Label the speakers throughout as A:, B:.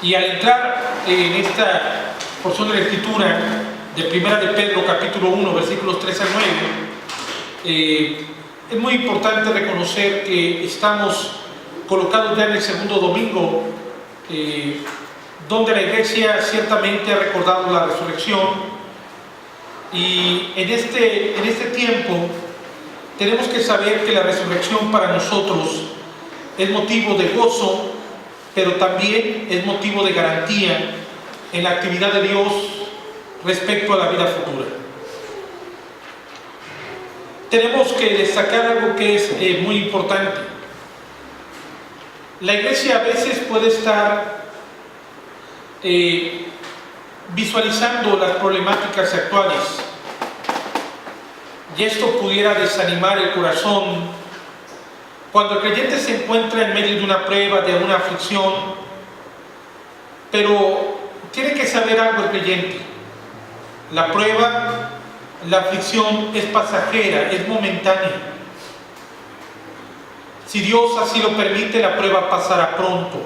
A: Y al entrar en esta porción de la Escritura de Primera de Pedro, capítulo 1, versículos 3 al 9, es muy importante reconocer que estamos colocados ya en el segundo domingo, donde la Iglesia ciertamente ha recordado la resurrección. Y en este tiempo tenemos que saber que la resurrección para nosotros es motivo de gozo, pero también es motivo de garantía en la actividad de Dios respecto a la vida futura. Tenemos que destacar algo que es muy importante. La Iglesia a veces puede estar visualizando las problemáticas actuales, y esto pudiera desanimar el corazón cuando el creyente se encuentra en medio de una prueba, de una aflicción. Pero tiene que saber algo el creyente: la prueba, la aflicción es pasajera, es momentánea. Si Dios así lo permite, la prueba pasará pronto.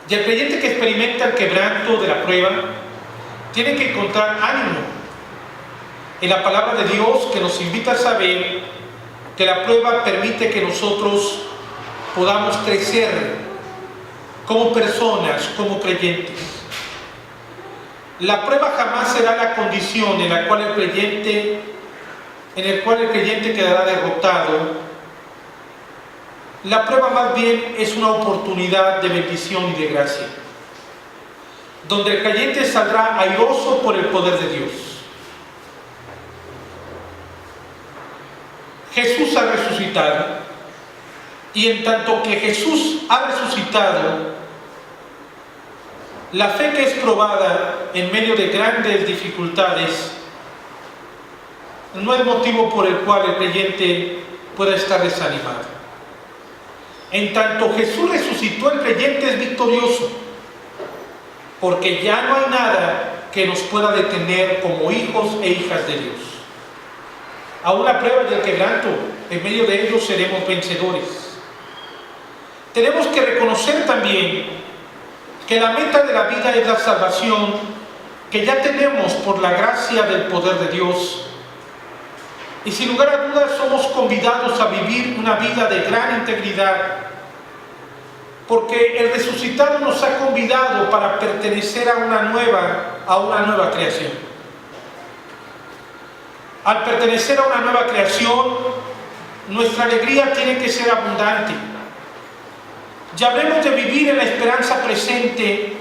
A: Y el creyente que experimenta el quebranto de la prueba tiene que encontrar ánimo en la palabra de Dios, que nos invita a saber que la prueba permite que nosotros podamos crecer como personas, como creyentes. La prueba jamás será la condición en la cual el creyente quedará derrotado. La prueba más bien es una oportunidad de bendición y de gracia, donde el creyente saldrá airoso por el poder de Dios. Jesús ha resucitado, y en tanto que Jesús ha resucitado, la fe que es probada en medio de grandes dificultades no es motivo por el cual el creyente pueda estar desanimado. En tanto Jesús resucitó, el creyente es victorioso, porque ya no hay nada que nos pueda detener como hijos e hijas de Dios. Aún la prueba y el quebranto, en medio de ellos seremos vencedores. Tenemos que reconocer también que la meta de la vida es la salvación que ya tenemos por la gracia del poder de Dios. Y sin lugar a dudas somos convidados a vivir una vida de gran integridad, porque el resucitado nos ha convidado para pertenecer a una nueva creación. Al pertenecer a una nueva creación, nuestra alegría tiene que ser abundante. Ya habremos de vivir en la esperanza presente,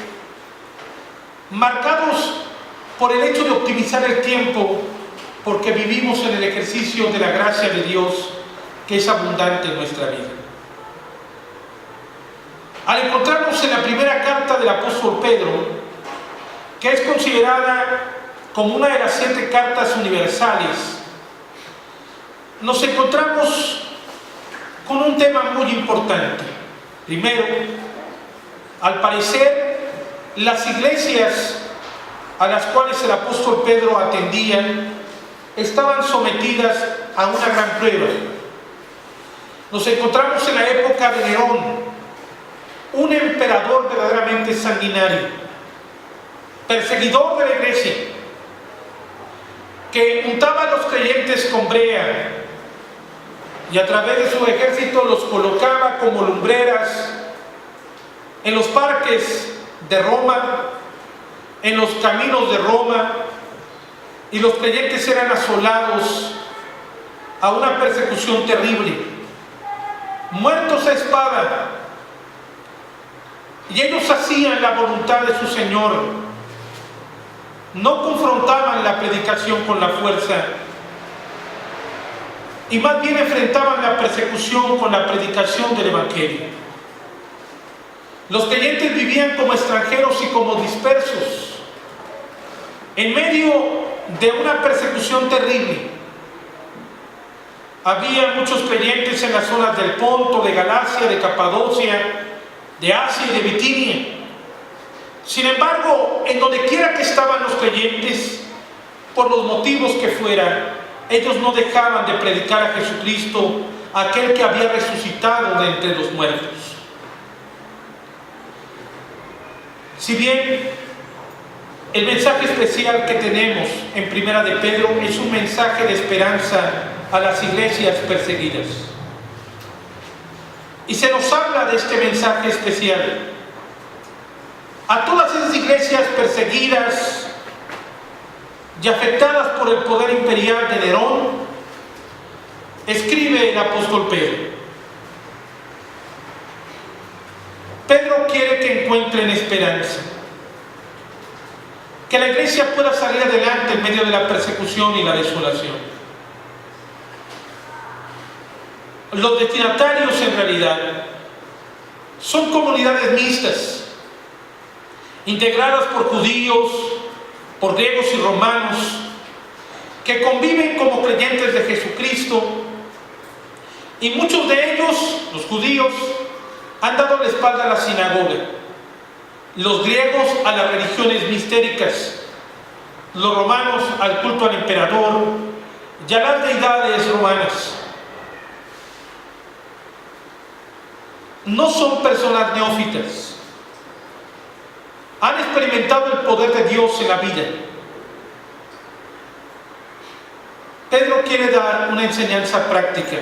A: marcados por el hecho de optimizar el tiempo, porque vivimos en el ejercicio de la gracia de Dios, que es abundante en nuestra vida. Al encontrarnos en la primera carta del apóstol Pedro, que es considerada como una de las 7 cartas universales, nos encontramos con un tema muy importante. Primero, al parecer, las iglesias a las cuales el apóstol Pedro atendía estaban sometidas a una gran prueba. Nos encontramos en la época de Nerón, un emperador verdaderamente sanguinario, perseguidor de la iglesia, que untaba a los creyentes con brea y a través de su ejército los colocaba como lumbreras en los parques de Roma, en los caminos de Roma, y los creyentes eran asolados a una persecución terrible, muertos a espada, y ellos hacían la voluntad de su Señor. No confrontaban la predicación con la fuerza, y más bien enfrentaban la persecución con la predicación del Evangelio. Los creyentes vivían como extranjeros y como dispersos, en medio de una persecución terrible. Había muchos creyentes en las zonas del Ponto, de Galacia, de Capadocia, de Asia y de Bitinia. Sin embargo, en donde quiera que estaban los creyentes, por los motivos que fuera, ellos no dejaban de predicar a Jesucristo, aquel que había resucitado de entre los muertos. Si bien el mensaje especial que tenemos en Primera de Pedro es un mensaje de esperanza a las iglesias perseguidas. Y se nos habla de este mensaje especial a todas esas iglesias perseguidas y afectadas por el poder imperial de Nerón. Escribe el apóstol Pedro. Pedro quiere que encuentren esperanza, que la iglesia pueda salir adelante en medio de la persecución y la desolación. Los destinatarios en realidad son comunidades mixtas, integradas por judíos, por griegos y romanos, que conviven como creyentes de Jesucristo, y muchos de ellos, los judíos, han dado la espalda a la sinagoga, los griegos a las religiones mistéricas, los romanos al culto al emperador y a las deidades romanas. No son personas neófitas, han experimentado el poder de Dios en la vida. Pedro quiere dar una enseñanza práctica,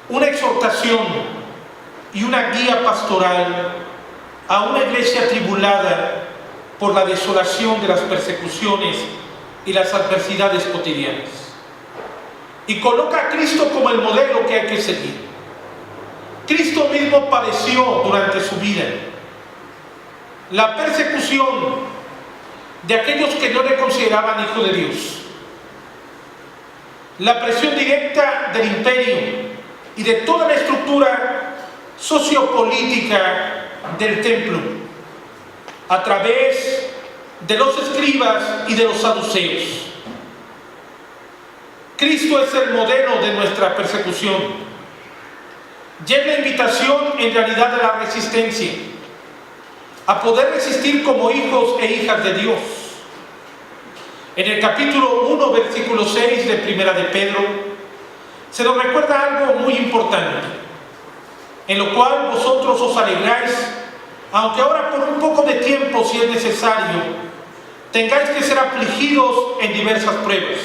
A: una exhortación y una guía pastoral a una iglesia atribulada por la desolación de las persecuciones y las adversidades cotidianas. Y coloca a Cristo como el modelo que hay que seguir. Cristo mismo padeció durante su vida la persecución de aquellos que no le consideraban hijo de Dios, la presión directa del imperio y de toda la estructura sociopolítica del templo, a través de los escribas y de los saduceos. Cristo es el modelo de nuestra persecución, y es la invitación en realidad de la resistencia, a poder resistir como hijos e hijas de Dios. En el capítulo 1, versículo 6 de Primera de Pedro, se nos recuerda algo muy importante, en lo cual vosotros os alegráis, aunque ahora por un poco de tiempo, si es necesario, tengáis que ser afligidos en diversas pruebas.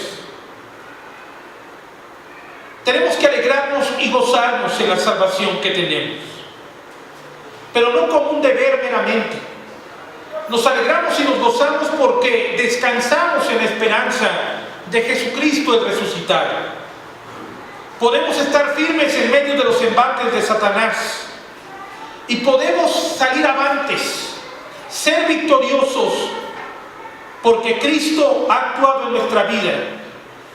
A: Tenemos que alegrarnos y gozarnos en la salvación que tenemos, pero no como un deber meramente. Nos alegramos y nos gozamos porque descansamos en la esperanza de Jesucristo el resucitado. Podemos estar firmes en medio de los embates de Satanás y podemos salir avantes, ser victoriosos, porque Cristo ha actuado en nuestra vida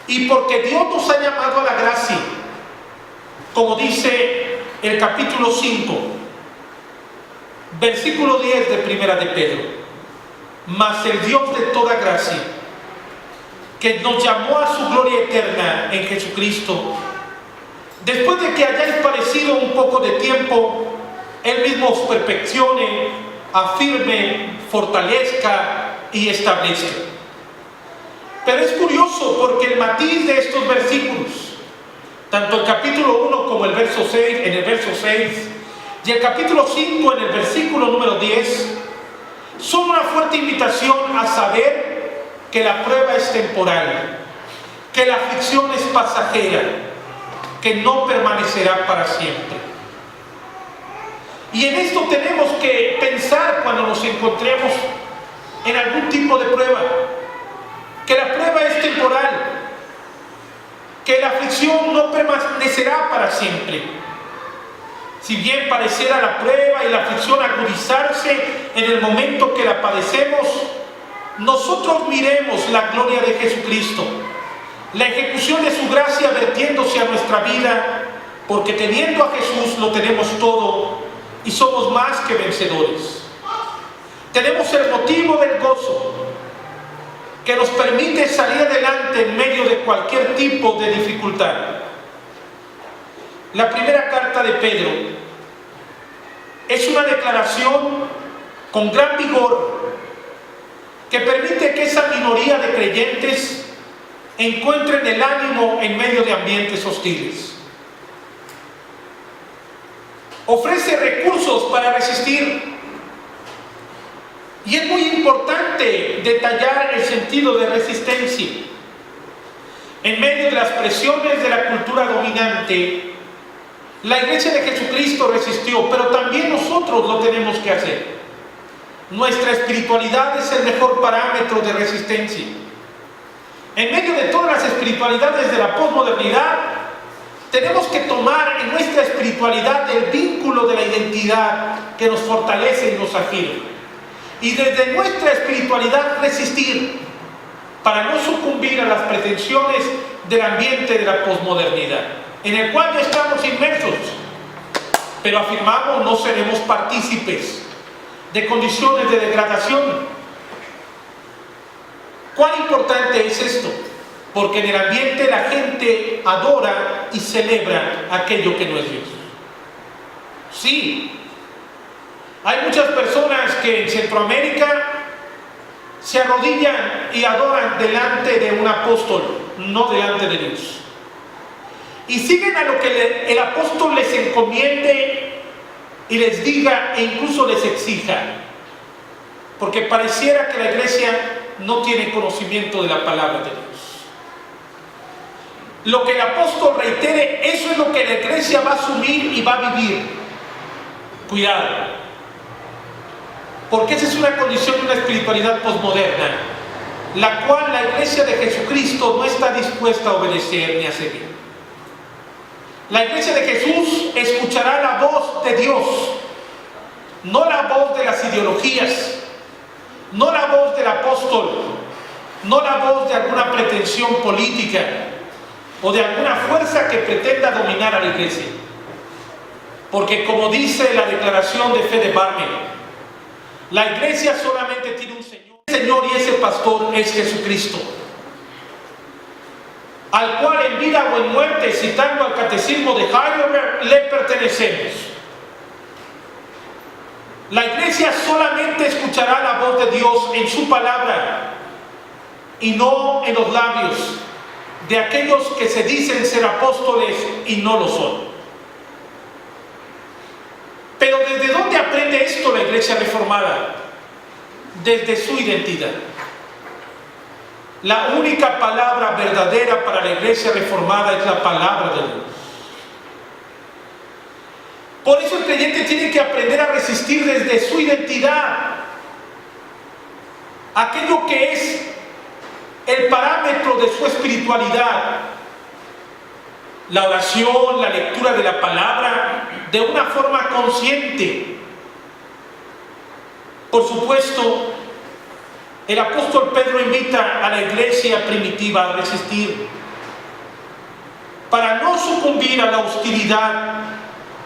A: y porque Dios nos ha llamado a la gracia, como dice el capítulo 5, versículo 10 de Primera de Pedro. Mas el Dios de toda gracia, que nos llamó a su gloria eterna en Jesucristo, después de que hayáis padecido un poco de tiempo, Él mismo os perfeccione, afirme, fortalezca y establezca. Pero es curioso porque el matiz de estos versículos, tanto el capítulo 1 como el verso 6, en el verso 6, y el capítulo 5 en el versículo número 10, son una fuerte invitación a saber que la prueba es temporal, que la aflicción es pasajera, que no permanecerá para siempre. Y en esto tenemos que pensar cuando nos encontremos en algún tipo de prueba, que la prueba es temporal, que la aflicción no permanecerá para siempre. Si bien pareciera la prueba y la aflicción agudizarse en el momento que la padecemos, nosotros miremos la gloria de Jesucristo, la ejecución de su gracia vertiéndose a nuestra vida, porque teniendo a Jesús lo tenemos todo y somos más que vencedores. Tenemos el motivo del gozo que nos permite salir adelante en medio de cualquier tipo de dificultad. La primera carta de Pedro es una declaración con gran vigor que permite que esa minoría de creyentes encuentren el ánimo en medio de ambientes hostiles. Ofrece recursos para resistir, Y es muy importante detallar el sentido de resistencia. En medio de las presiones de la cultura dominante, la Iglesia de Jesucristo resistió, pero también nosotros lo tenemos que hacer. Nuestra espiritualidad es el mejor parámetro de resistencia. En medio de todas las espiritualidades de la posmodernidad, tenemos que tomar en nuestra espiritualidad el vínculo de la identidad que nos fortalece y nos afirma. Y desde nuestra espiritualidad resistir para no sucumbir a las pretensiones del ambiente de la posmodernidad, en el cual ya estamos inmersos, pero afirmamos no seremos partícipes de condiciones de degradación. ¿Cuán importante es esto? Porque en el ambiente la gente adora y celebra aquello que no es Dios. Sí, hay muchas personas que en Centroamérica se arrodillan y adoran delante de un apóstol, no delante de Dios. Y siguen a lo que el apóstol les encomiende y les diga e incluso les exija. Porque pareciera que la iglesia no tiene conocimiento de la palabra de Dios. Lo que el apóstol reitere, eso es lo que la iglesia va a asumir y va a vivir. Cuidado. Porque esa es una condición de una espiritualidad posmoderna, la cual la iglesia de Jesucristo no está dispuesta a obedecer ni a seguir. La iglesia de Jesús escuchará la voz de Dios, no la voz de las ideologías, no la voz del apóstol, no la voz de alguna pretensión política o de alguna fuerza que pretenda dominar a la iglesia. Porque como dice la declaración de fe de Barmen, la iglesia solamente tiene un Señor y ese pastor es Jesucristo, al cual en vida o en muerte, citando al catecismo de Heidelberg, le pertenecemos. La iglesia solamente escuchará la voz de Dios en su palabra y no en los labios de aquellos que se dicen ser apóstoles y no lo son. Pero ¿desde dónde aprende esto la iglesia reformada? Desde su identidad. La única palabra verdadera para la iglesia reformada es la palabra de Dios. Por eso el creyente tiene que aprender a resistir desde su identidad aquello que es el parámetro de su espiritualidad. La oración, la lectura de la palabra, de una forma consciente. Por supuesto, el apóstol Pedro invita a la iglesia primitiva a resistir para no sucumbir a la hostilidad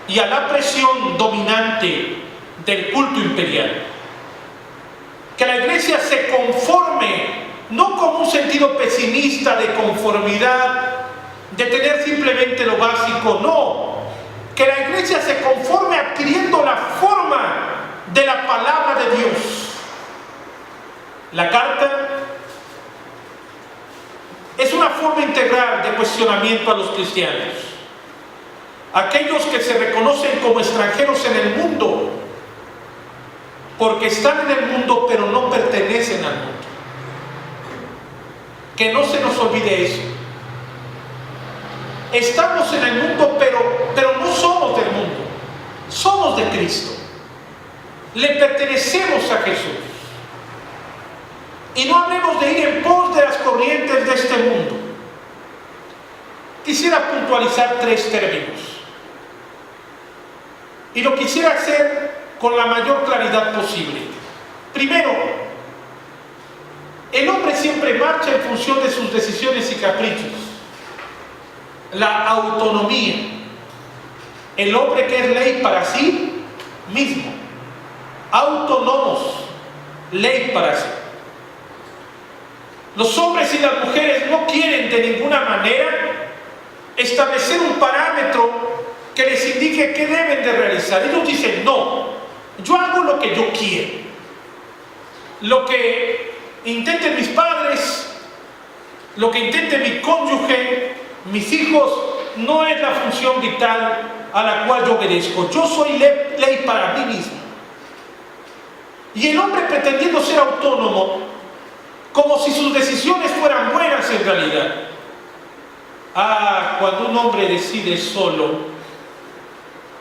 A: y a la presión dominante del culto imperial. Que la iglesia se conforme, no con un sentido pesimista de conformidad, de tener simplemente lo básico, no. Que la iglesia se conforme adquiriendo la forma de la palabra de Dios. La carta es una forma integral de cuestionamiento a los cristianos, aquellos que se reconocen como extranjeros en el mundo, porque están en el mundo pero no pertenecen al mundo. Que no se nos olvide eso. Estamos en el mundo pero no somos del mundo, somos de Cristo. Le pertenecemos a Jesús. Y no hablemos de ir en pos de las corrientes de este mundo. Quisiera puntualizar 3 términos. Y lo quisiera hacer con la mayor claridad posible. Primero, el hombre siempre marcha en función de sus decisiones y caprichos. La autonomía. El hombre que es ley para sí mismo. Autónomos. Ley para sí. Los hombres y las mujeres no quieren de ninguna manera establecer un parámetro que les indique qué deben de realizar. Ellos dicen, no, yo hago lo que yo quiero. Lo que intenten mis padres, lo que intente mi cónyuge, mis hijos, no es la función vital a la cual yo obedezco. Yo soy ley para mí mismo. Y el hombre pretendiendo ser autónomo, como si sus decisiones fueran buenas en realidad. Cuando un hombre decide solo,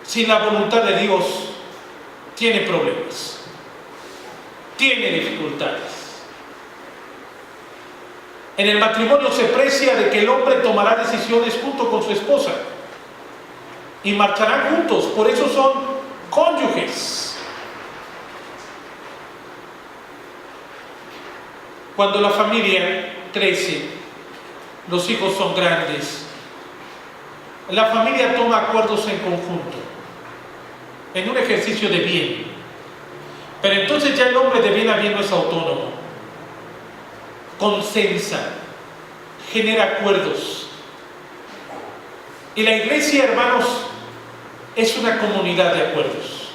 A: sin la voluntad de Dios, tiene problemas, tiene dificultades. En el matrimonio se precia de que el hombre tomará decisiones junto con su esposa y marcharán juntos, por eso son cónyuges. Cuando la familia crece, los hijos son grandes, la familia toma acuerdos en conjunto, en un ejercicio de bien. Pero entonces ya el hombre de bien a bien no es autónomo, consensa, genera acuerdos. Y la iglesia, hermanos, es una comunidad de acuerdos.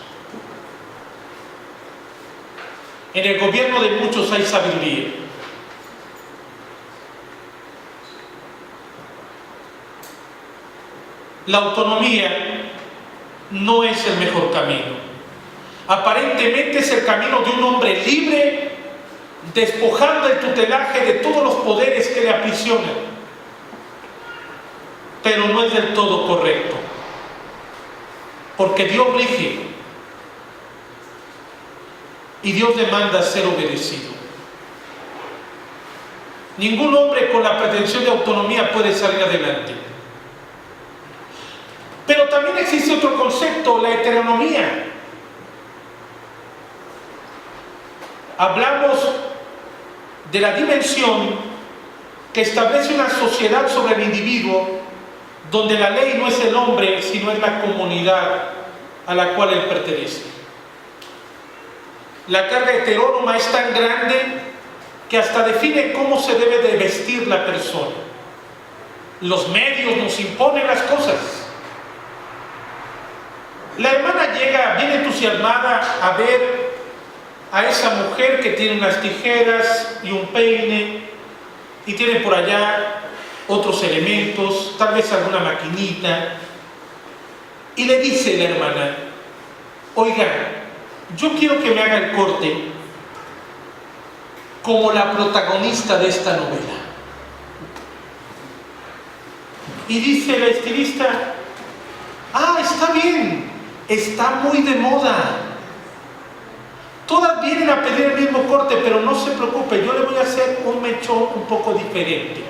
A: En el gobierno de muchos hay sabiduría. La autonomía no es el mejor camino. Aparentemente es el camino de un hombre libre, despojando el tutelaje de todos los poderes que le aprisionan. Pero no es del todo correcto, porque Dios rige y Dios demanda ser obedecido. Ningún hombre con la pretensión de autonomía puede salir adelante. Pero también existe otro concepto, la heteronomía. Hablamos de la dimensión que establece una sociedad sobre el individuo, donde la ley no es el hombre, sino es la comunidad a la cual él pertenece. La carga heterónoma es tan grande que hasta define cómo se debe de vestir la persona. Los medios nos imponen las cosas. La hermana llega bien entusiasmada a ver a esa mujer que tiene unas tijeras y un peine y tiene por allá otros elementos, tal vez alguna maquinita, y le dice la hermana: oiga, yo quiero que me haga el corte como la protagonista de esta novela. Y dice la estilista: está bien, está muy de moda. Todas vienen a pedir el mismo corte, pero no se preocupe, yo le voy a hacer un mechón un poco diferente.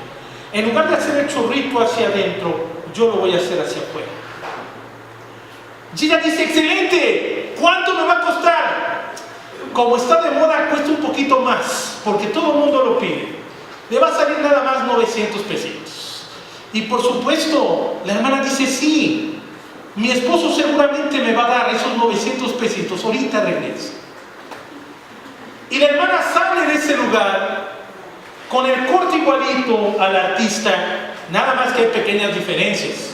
A: En lugar de hacer el chorrito hacia adentro, yo lo voy a hacer hacia afuera. Y ella dice: excelente, ¿cuánto me va a costar? Como está de moda, cuesta un poquito más, porque todo el mundo lo pide. Le va a salir nada más 900 pesitos. Y por supuesto, la hermana dice: sí, mi esposo seguramente me va a dar esos 900 pesitos, ahorita regresa. Y la hermana sale de ese lugar con el corte igualito al artista, nada más que hay pequeñas diferencias,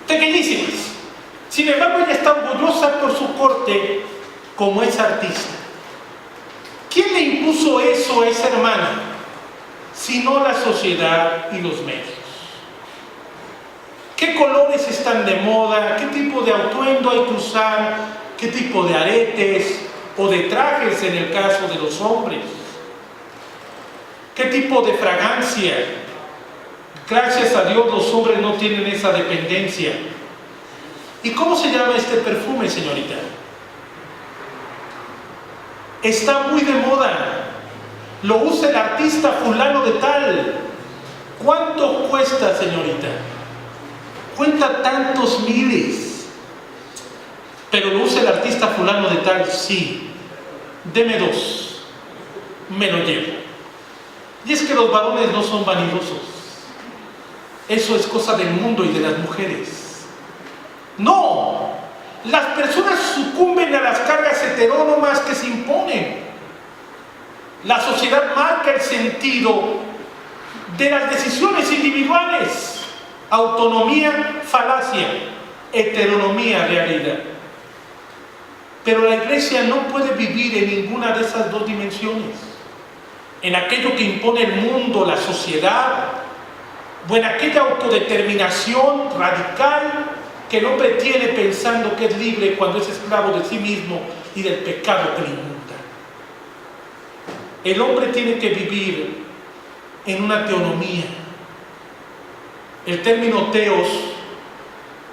A: pequeñísimas. Sin embargo, ella está orgullosa por su corte como es artista. ¿Quién le impuso eso a esa hermana? Sino la sociedad y los medios. ¿Qué colores están de moda? ¿Qué tipo de atuendo hay que usar? ¿Qué tipo de aretes o de trajes en el caso de los hombres? ¿Qué tipo de fragancia? Gracias a Dios los hombres no tienen esa dependencia. ¿Y cómo se llama este perfume, señorita? Está muy de moda. Lo usa el artista fulano de tal. ¿Cuánto cuesta, señorita? Cuenta tantos miles. Pero lo usa el artista fulano de tal. Sí. Deme 2. Me lo llevo. Y es que los varones no son vanidosos. Eso es cosa del mundo y de las mujeres. No. Las personas sucumben a las cargas heterónomas que se imponen. La sociedad marca el sentido de las decisiones individuales. Autonomía, falacia. Heteronomía, realidad. Pero la iglesia no puede vivir en ninguna de esas dos dimensiones. En aquello que impone el mundo, la sociedad, o en aquella autodeterminación radical que el hombre tiene pensando que es libre cuando es esclavo de sí mismo y del pecado que le inunda. El hombre tiene que vivir en una teonomía. El término teos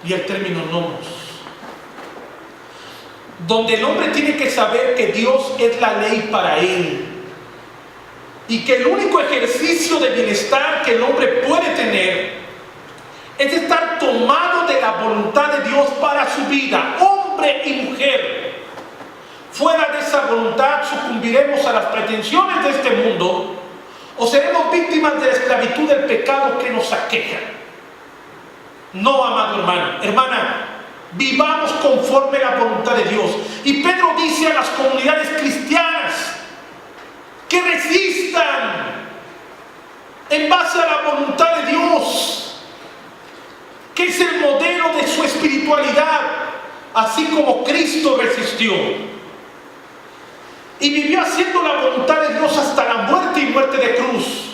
A: y el término nomos. Donde el hombre tiene que saber que Dios es la ley para él. Y que el único ejercicio de bienestar que el hombre puede tener es estar tomado de la voluntad de Dios para su vida, hombre y mujer. Fuera de esa voluntad sucumbiremos a las pretensiones de este mundo o seremos víctimas de la esclavitud del pecado que nos aqueja. No, amado hermano, hermana, vivamos conforme a la voluntad de Dios. Y Pedro dice a las comunidades cristianas que resistan en base a la voluntad de Dios, que es el modelo de su espiritualidad, así como Cristo resistió y vivió haciendo la voluntad de Dios hasta la muerte y muerte de cruz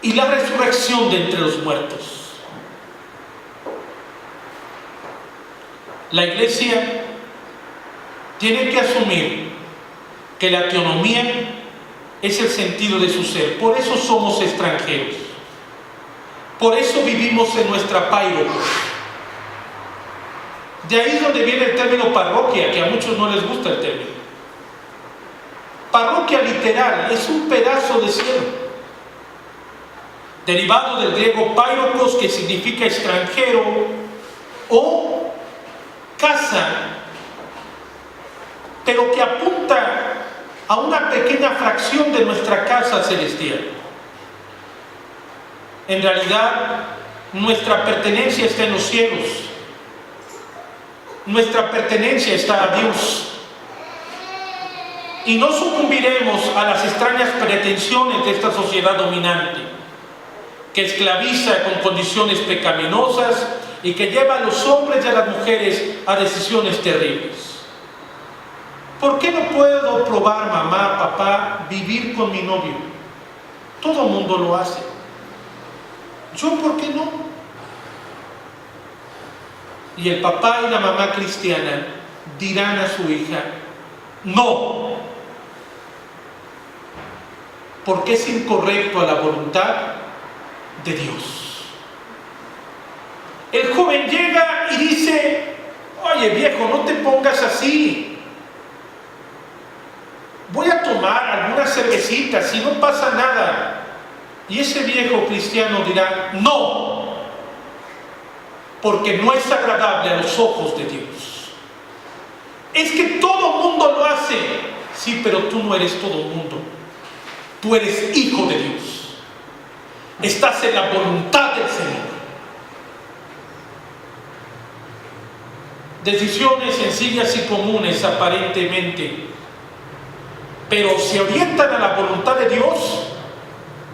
A: y la resurrección de entre los muertos. La iglesia tiene que asumir que la teonomía es el sentido de su ser. Por eso somos extranjeros. Por eso vivimos en nuestra pairos. De ahí es donde viene el término parroquia, que a muchos no les gusta el término. Parroquia literal es un pedazo de cielo, derivado del griego pairokos, que significa extranjero, o casa, pero que apunta a una pequeña fracción de nuestra casa celestial. En realidad, nuestra pertenencia está en los cielos. Nuestra pertenencia está a Dios. Y no sucumbiremos a las extrañas pretensiones de esta sociedad dominante, que esclaviza con condiciones pecaminosas y que lleva a los hombres y a las mujeres a decisiones terribles. ¿Por qué no puedo probar, mamá, papá, vivir con mi novio? Todo el mundo lo hace. ¿Yo por qué no? Y el papá y la mamá cristiana dirán a su hija, no, porque es incorrecto a la voluntad de Dios. El joven llega y dice, oye viejo, no te pongas así. Voy a tomar algunas cervecitas y no pasa nada. Y ese viejo cristiano dirá, no, porque no es agradable a los ojos de Dios. Es que todo mundo lo hace. Sí, pero tú no eres todo mundo. Tú eres hijo de Dios. Estás en la voluntad del Señor. Decisiones sencillas y comunes aparentemente, pero se orientan a la voluntad de Dios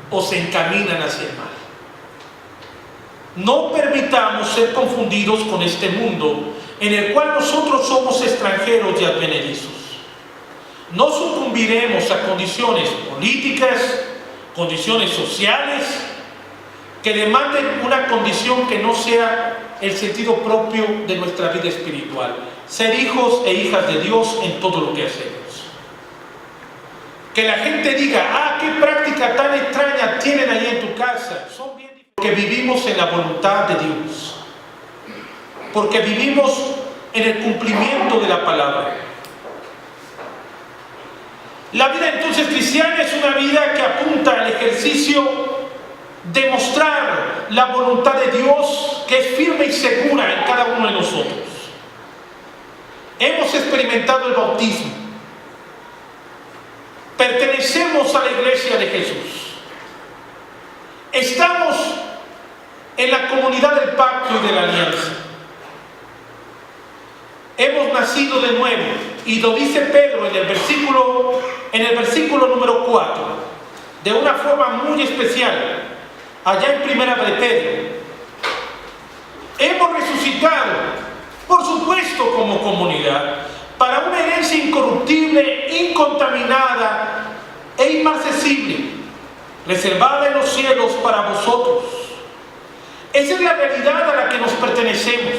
A: o se encaminan hacia el mal. No permitamos ser confundidos con este mundo en el cual nosotros somos extranjeros y advenedizos. No sucumbiremos a condiciones políticas, condiciones sociales, que demanden una condición que no sea el sentido propio de nuestra vida espiritual. Ser hijos e hijas de Dios en todo lo que hacemos. Que la gente diga, qué práctica tan extraña tienen ahí en tu casa. Son bien diferentes. Porque vivimos en la voluntad de Dios. Porque vivimos en el cumplimiento de la palabra. La vida entonces cristiana es una vida que apunta al ejercicio de mostrar la voluntad de Dios, que es firme y segura en cada uno de nosotros. Hemos experimentado el bautismo. Pertenecemos a la iglesia de Jesús. Estamos en la comunidad del pacto y de la alianza. Hemos nacido de nuevo, y lo dice Pedro en el versículo número 4, de una forma muy especial, allá en Primera de Pedro. Hemos resucitado, por supuesto, como comunidad, para una herencia incorruptible, incontaminada e inmarcesible, reservada en los cielos para vosotros. Esa es la realidad a la que nos pertenecemos.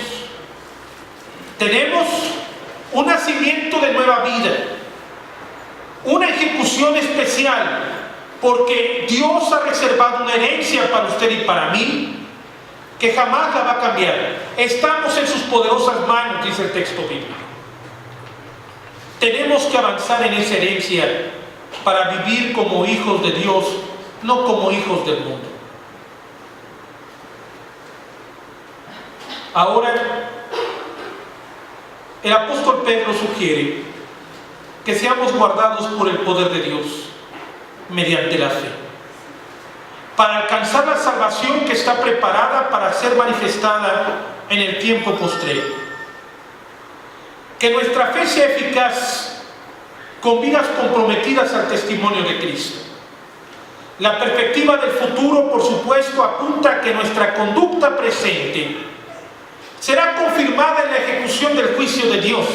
A: Tenemos un nacimiento de nueva vida, una ejecución especial, porque Dios ha reservado una herencia para usted y para mí, que jamás la va a cambiar. Estamos en sus poderosas manos, dice el texto bíblico. Tenemos que avanzar en esa herencia para vivir como hijos de Dios, no como hijos del mundo. Ahora, el apóstol Pedro sugiere que seamos guardados por el poder de Dios mediante la fe, para alcanzar la salvación que está preparada para ser manifestada en el tiempo postrero. Que nuestra fe sea eficaz con vidas comprometidas al testimonio de Cristo. La perspectiva del futuro, por supuesto, apunta a que nuestra conducta presente será confirmada en la ejecución del juicio de Dios,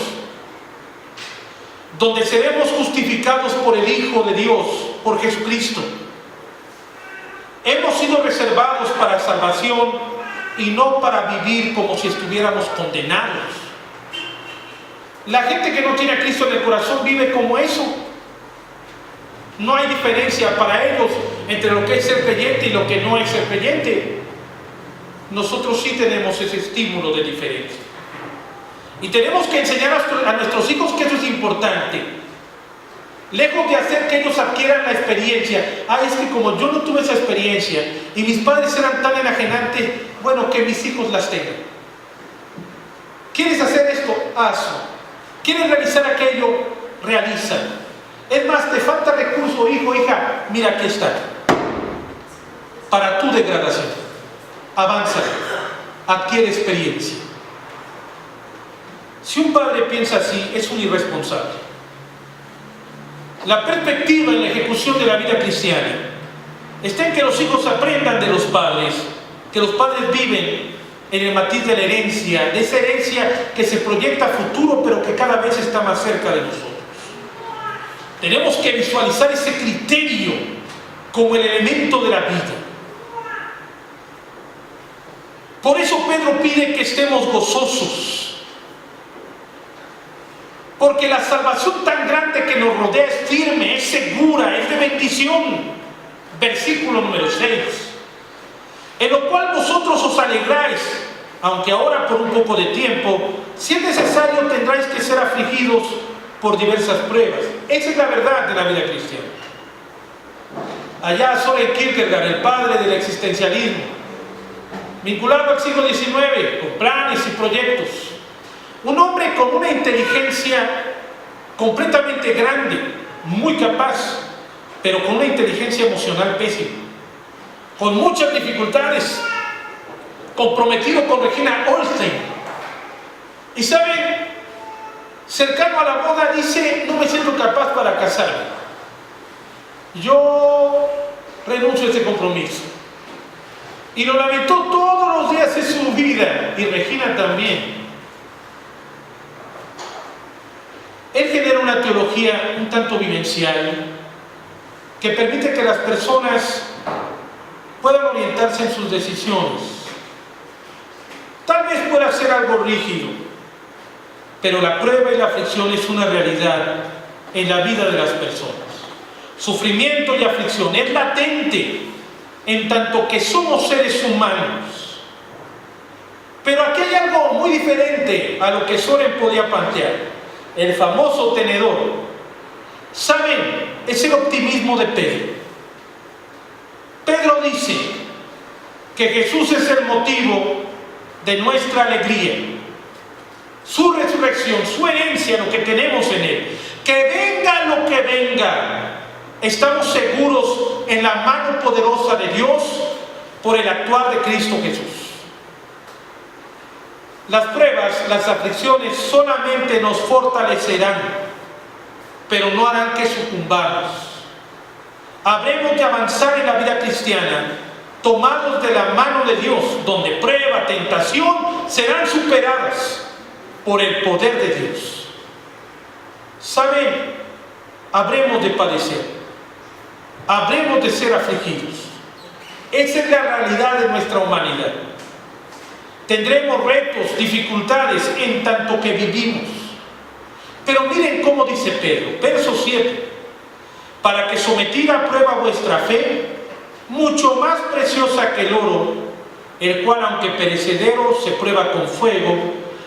A: donde seremos justificados por el Hijo de Dios, por Jesucristo. Hemos sido reservados para salvación y no para vivir como si estuviéramos condenados. La gente que no tiene a Cristo en el corazón vive como eso. No hay diferencia para ellos entre lo que es ser creyente y lo que no es ser creyente. Nosotros sí tenemos ese estímulo de diferencia. Y tenemos que enseñar a nuestros hijos que eso es importante. Lejos de hacer que ellos adquieran la experiencia. Es que como yo no tuve esa experiencia y mis padres eran tan enajenantes, bueno, que mis hijos las tengan. ¿Quieres hacer esto? Hazlo. ¿Quieres realizar aquello? Realízalo. Es más, te falta recurso, hijo, hija, mira, aquí está. Para tu degradación. Avanza, adquiere experiencia. Si un padre piensa así, es un irresponsable. La perspectiva en la ejecución de la vida cristiana está en que los hijos aprendan de los padres, que los padres viven en el matiz de la herencia, de esa herencia que se proyecta a futuro, pero que cada vez está más cerca de nosotros. Tenemos que visualizar ese criterio como el elemento de la vida. Por eso Pedro pide que estemos gozosos, porque la salvación tan grande que nos rodea es firme, es segura, es de bendición. Versículo número 6. En lo cual vosotros os alegráis, aunque ahora por un poco de tiempo, si es necesario tendráis que ser afligidos por diversas pruebas. Esa es la verdad de la vida cristiana. Allá Søren Kierkegaard, el padre del existencialismo, vinculado al siglo XIX, con planes y proyectos. Un hombre con una inteligencia completamente grande, muy capaz, pero con una inteligencia emocional pésima, con muchas dificultades, comprometido con Regina Olsen. Y saben, cercano a la boda dice, no me siento capaz para casarme. Yo renuncio a ese compromiso. Y lo lamentó todos los días de su vida, y Regina también. Él genera una teología un tanto vivencial que permite que las personas puedan orientarse en sus decisiones. Tal vez pueda ser algo rígido, pero la prueba y la aflicción es una realidad en la vida de las personas. Sufrimiento y aflicción es latente en tanto que somos seres humanos. Pero aquí hay algo muy diferente a lo que Søren podía plantear. El famoso tenedor. ¿Saben? Es el optimismo de Pedro. Pedro dice que Jesús es el motivo de nuestra alegría. Su resurrección, su herencia, lo que tenemos en Él. Que venga lo que venga, estamos seguros en la mano poderosa de Dios por el actuar de Cristo Jesús. Las pruebas, las aflicciones solamente nos fortalecerán, pero no harán que sucumbamos. Habremos de avanzar en la vida cristiana, tomados de la mano de Dios, donde prueba, tentación, serán superadas por el poder de Dios. ¿Saben? Habremos de padecer, habremos de ser afligidos. Esa es la realidad de nuestra humanidad. Tendremos retos, dificultades en tanto que vivimos. Pero miren cómo dice Pedro, verso 7, para que sometida a prueba vuestra fe, mucho más preciosa que el oro, el cual aunque perecedero se prueba con fuego,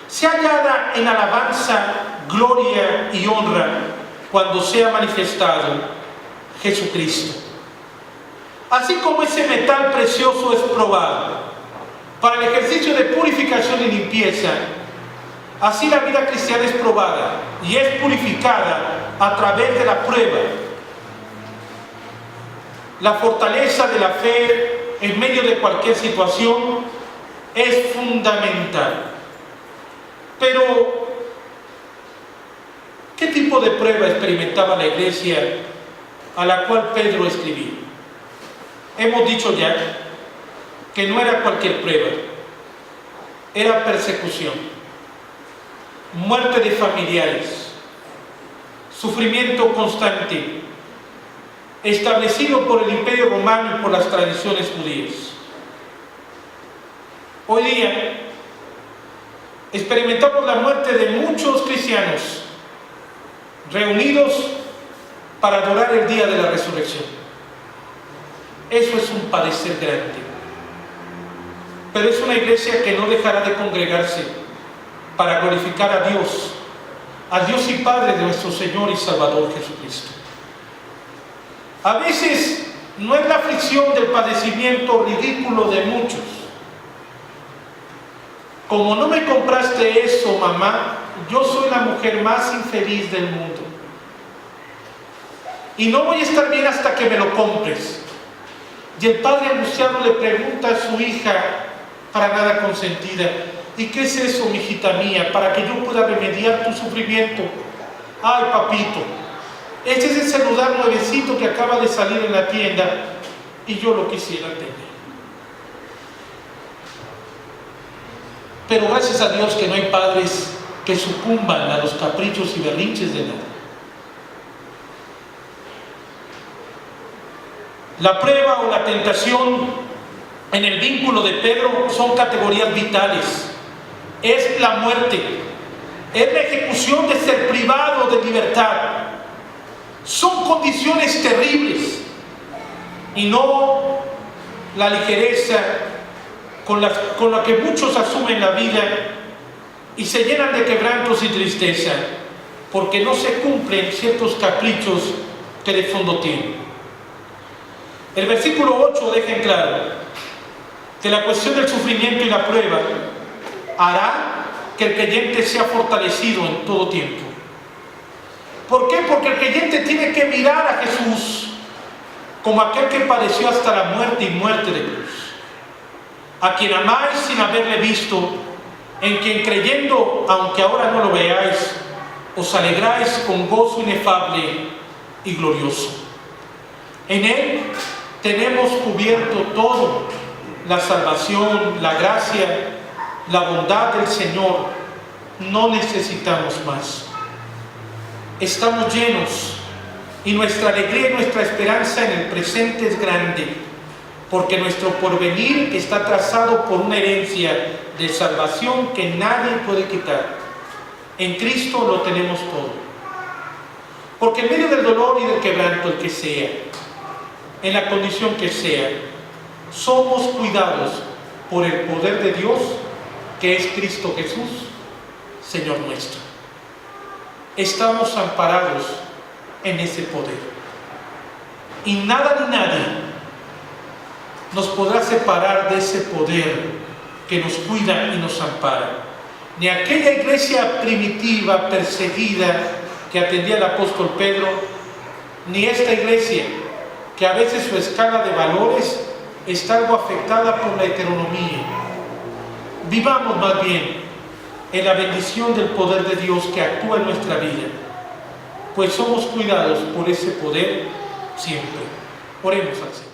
A: se hallada en alabanza, gloria y honra cuando sea manifestado Jesucristo. Así como ese metal precioso es probado para el ejercicio de purificación y limpieza, así la vida cristiana es probada y es purificada a través de la prueba. La fortaleza de la fe en medio de cualquier situación es fundamental. Pero, ¿qué tipo de prueba experimentaba la iglesia a la cual Pedro escribía? Hemos dicho ya que no era cualquier prueba, era persecución, muerte de familiares, sufrimiento constante, establecido por el Imperio Romano y por las tradiciones judías. Hoy día experimentamos la muerte de muchos cristianos reunidos para adorar el día de la resurrección. Eso es un padecer grande. Pero es una iglesia que no dejará de congregarse para glorificar a Dios y Padre de nuestro Señor y Salvador Jesucristo. A veces no es la aflicción del padecimiento ridículo de muchos. Como no me compraste eso, mamá, yo soy la mujer más infeliz del mundo. Y no voy a estar bien hasta que me lo compres. Y el padre angustiado le pregunta a su hija, para nada consentida, ¿y qué es eso, mijita mía, para que yo pueda remediar tu sufrimiento? Ay, papito, este es el celular nuevecito que acaba de salir en la tienda y yo lo quisiera tener. Pero gracias a Dios que no hay padres que sucumban a los caprichos y berrinches de nada. La prueba o la tentación en el vínculo de Pedro son categorías vitales. Es la muerte, es la ejecución de ser privado de libertad. Son condiciones terribles y no la ligereza con la que muchos asumen la vida y se llenan de quebrantos y tristeza porque no se cumplen ciertos caprichos que de fondo tienen. El versículo 8 deja en claro que la cuestión del sufrimiento y la prueba hará que el creyente sea fortalecido en todo tiempo. ¿Por qué? Porque el creyente tiene que mirar a Jesús como aquel que padeció hasta la muerte y muerte de cruz, a quien amáis sin haberle visto, en quien creyendo, aunque ahora no lo veáis, os alegráis con gozo inefable y glorioso. En Él tenemos cubierto todo, la salvación, la gracia, la bondad del Señor. No necesitamos más. Estamos llenos y nuestra alegría y nuestra esperanza en el presente es grande, porque nuestro porvenir está trazado por una herencia de salvación que nadie puede quitar. En Cristo lo tenemos todo. Porque en medio del dolor y del quebranto, el que sea, en la condición que sea, somos cuidados por el poder de Dios, que es Cristo Jesús, Señor nuestro. Estamos amparados en ese poder. Y nada ni nadie nos podrá separar de ese poder que nos cuida y nos ampara. Ni aquella iglesia primitiva, perseguida, que atendía al apóstol Pedro, ni esta iglesia, que a veces su escala de valores está algo afectada por la heteronomía. Vivamos más bien en la bendición del poder de Dios que actúa en nuestra vida, pues somos cuidados por ese poder siempre. Oremos al Señor.